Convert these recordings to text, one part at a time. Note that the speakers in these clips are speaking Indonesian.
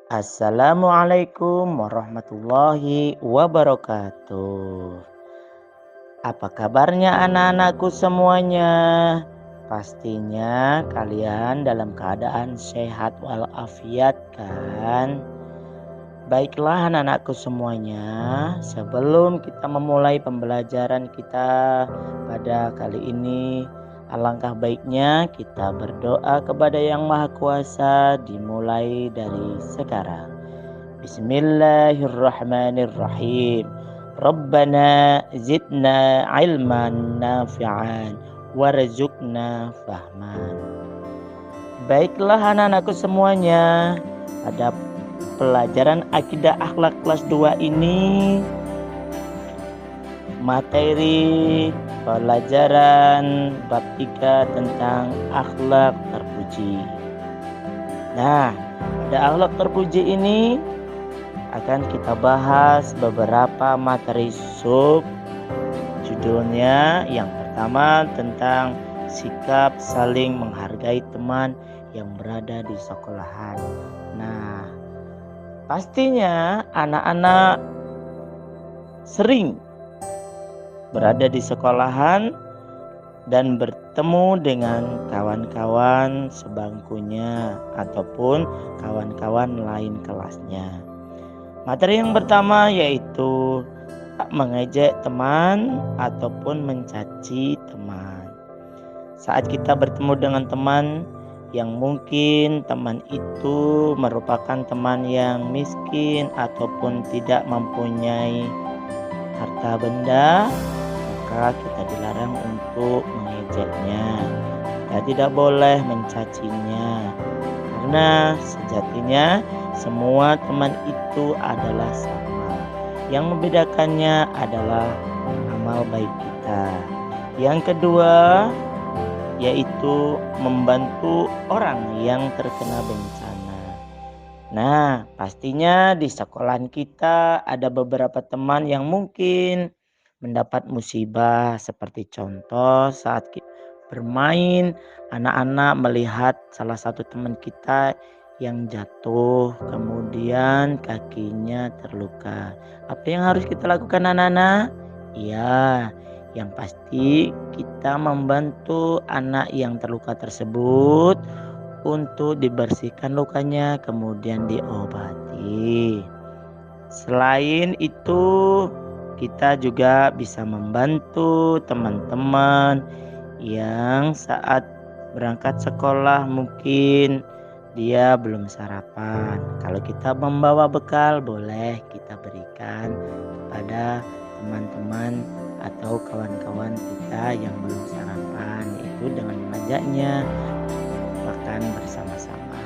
Assalamualaikum warahmatullahi wabarakatuh. Apa kabarnya anak-anakku semuanya? Pastinya kalian dalam keadaan sehat walafiat kan? Baiklah anak-anakku semuanya, sebelum kita memulai pembelajaran kita pada kali ini, alangkah baiknya kita berdoa kepada Yang Maha Kuasa dimulai dari sekarang. Bismillahirrahmanirrahim. Rabbana zidna ilman nafi'an warzuqna fahman. Baiklah anak-anakku semuanya, pada pelajaran akidah akhlak kelas 2 ini materi pelajaran bab 3 tentang akhlak terpuji. Nah, pada akhlak terpuji ini akan kita bahas beberapa materi sub. Judulnya yang pertama tentang sikap saling menghargai teman yang berada di sekolahan. Nah, pastinya anak-anak sering berada di sekolahan dan bertemu dengan kawan-kawan sebangkunya ataupun kawan-kawan lain kelasnya. Materi yang pertama yaitu tak mengejek teman ataupun mencaci teman. Saat kita bertemu dengan teman yang mungkin teman itu merupakan teman yang miskin ataupun tidak mempunyai harta benda, maka kita dilarang untuk mengejeknya. Kita tidak boleh mencacinya, karena sejatinya semua teman itu adalah sama. Yang membedakannya adalah amal baik kita. Yang kedua yaitu membantu orang yang terkena bencana. Nah, pastinya di sekolahan kita ada beberapa teman yang mungkin mendapat musibah, seperti contoh saat bermain, anak-anak melihat salah satu teman kita yang jatuh, kemudian kakinya terluka. Apa yang harus kita lakukan anak-anak? Iya, yang pasti kita membantu anak yang terluka tersebut untuk dibersihkan lukanya, kemudian diobati. Selain itu, kita juga bisa membantu teman-teman yang saat berangkat sekolah mungkin dia belum sarapan. Kalau kita membawa bekal, boleh kita berikan kepada teman-teman atau kawan-kawan kita yang belum sarapan, yaitu dengan mengajaknya makan bersama-sama.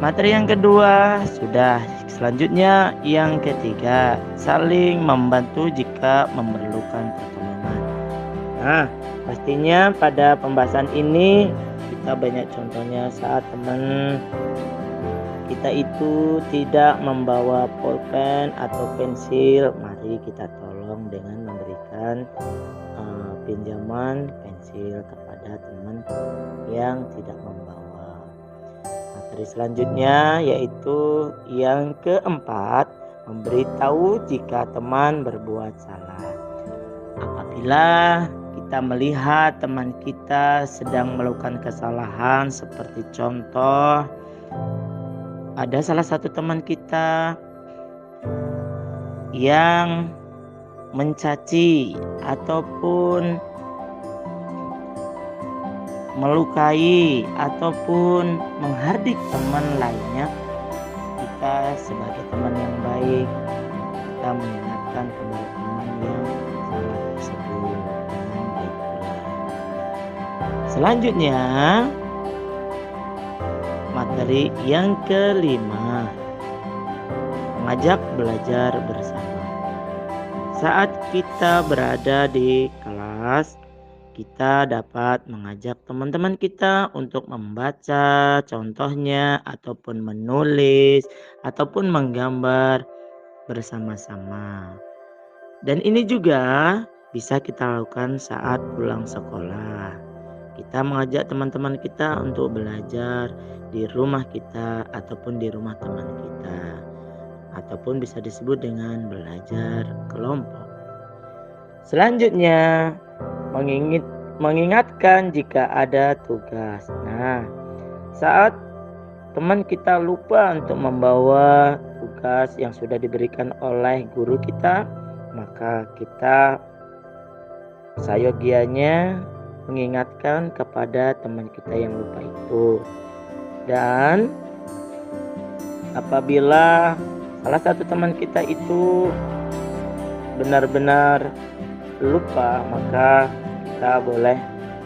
Materi yang kedua sudah. Selanjutnya yang ketiga, saling membantu jika memerlukan pertolongan. Nah, pastinya pada pembahasan ini kita banyak contohnya saat teman kita itu tidak membawa pulpen atau pensil, mari kita tolong dengan memberikan pinjaman pensil kepada teman yang tidak membawa. Materi selanjutnya yaitu yang keempat, memberitahu jika teman berbuat salah. Apabila kita melihat teman kita sedang melakukan kesalahan, seperti contoh ada salah satu teman kita yang mencaci ataupun melukai ataupun menghardik teman lainnya, kita sebagai teman yang baik, kita mengingatkan kepada teman yang salah tersebut dengan baik pula. Selanjutnya, materi yang kelima, mengajak belajar bersama. Saat kita berada di kelas, kita dapat mengajak teman-teman kita untuk membaca contohnya ataupun menulis ataupun menggambar bersama-sama. Dan ini juga bisa kita lakukan saat pulang sekolah. Kita mengajak teman-teman kita untuk belajar di rumah kita ataupun di rumah teman kita, ataupun bisa disebut dengan belajar kelompok. Selanjutnya, mengingatkan jika ada tugas. Nah, saat teman kita lupa untuk membawa tugas yang sudah diberikan oleh guru kita, maka kita sayogianya mengingatkan kepada teman kita yang lupa itu. Dan apabila salah satu teman kita itu benar-benar lupa, maka kita boleh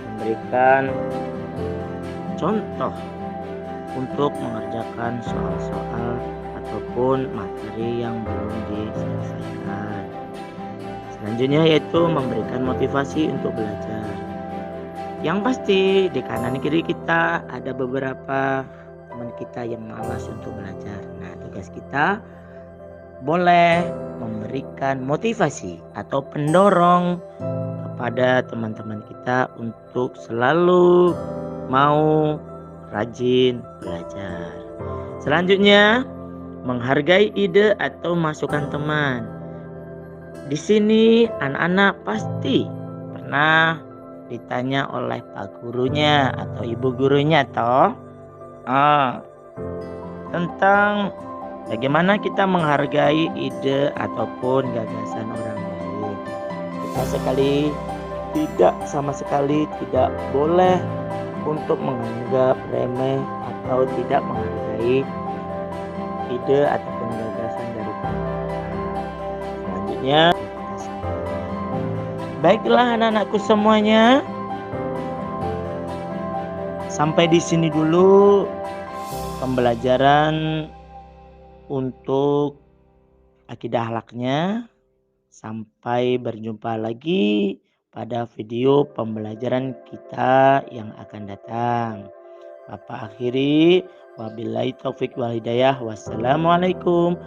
memberikan contoh untuk mengerjakan soal-soal ataupun materi yang belum diselesaikan. Selanjutnya yaitu memberikan motivasi untuk belajar. Yang pasti di kanan kiri kita ada beberapa teman kita yang malas untuk belajar. Nah, tugas kita boleh memberikan motivasi atau pendorong kepada teman-teman kita untuk selalu mau rajin belajar. Selanjutnya, menghargai ide atau masukan teman. Di sini anak-anak pasti pernah ditanya oleh pak gurunya atau ibu gurunya tentang bagaimana kita menghargai ide ataupun gagasan orang lain. Kita sama sekali tidak boleh untuk menganggap remeh atau tidak menghargai ide ataupun gagasan dari teman. Selanjutnya, baiklah anak-anakku semuanya, sampai di sini dulu pembelajaran untuk akidah akhlaknya. Sampai berjumpa lagi pada video pembelajaran kita yang akan datang. Bapak akhiri, wabillahi taufik wal hidayah. Wassalamualaikum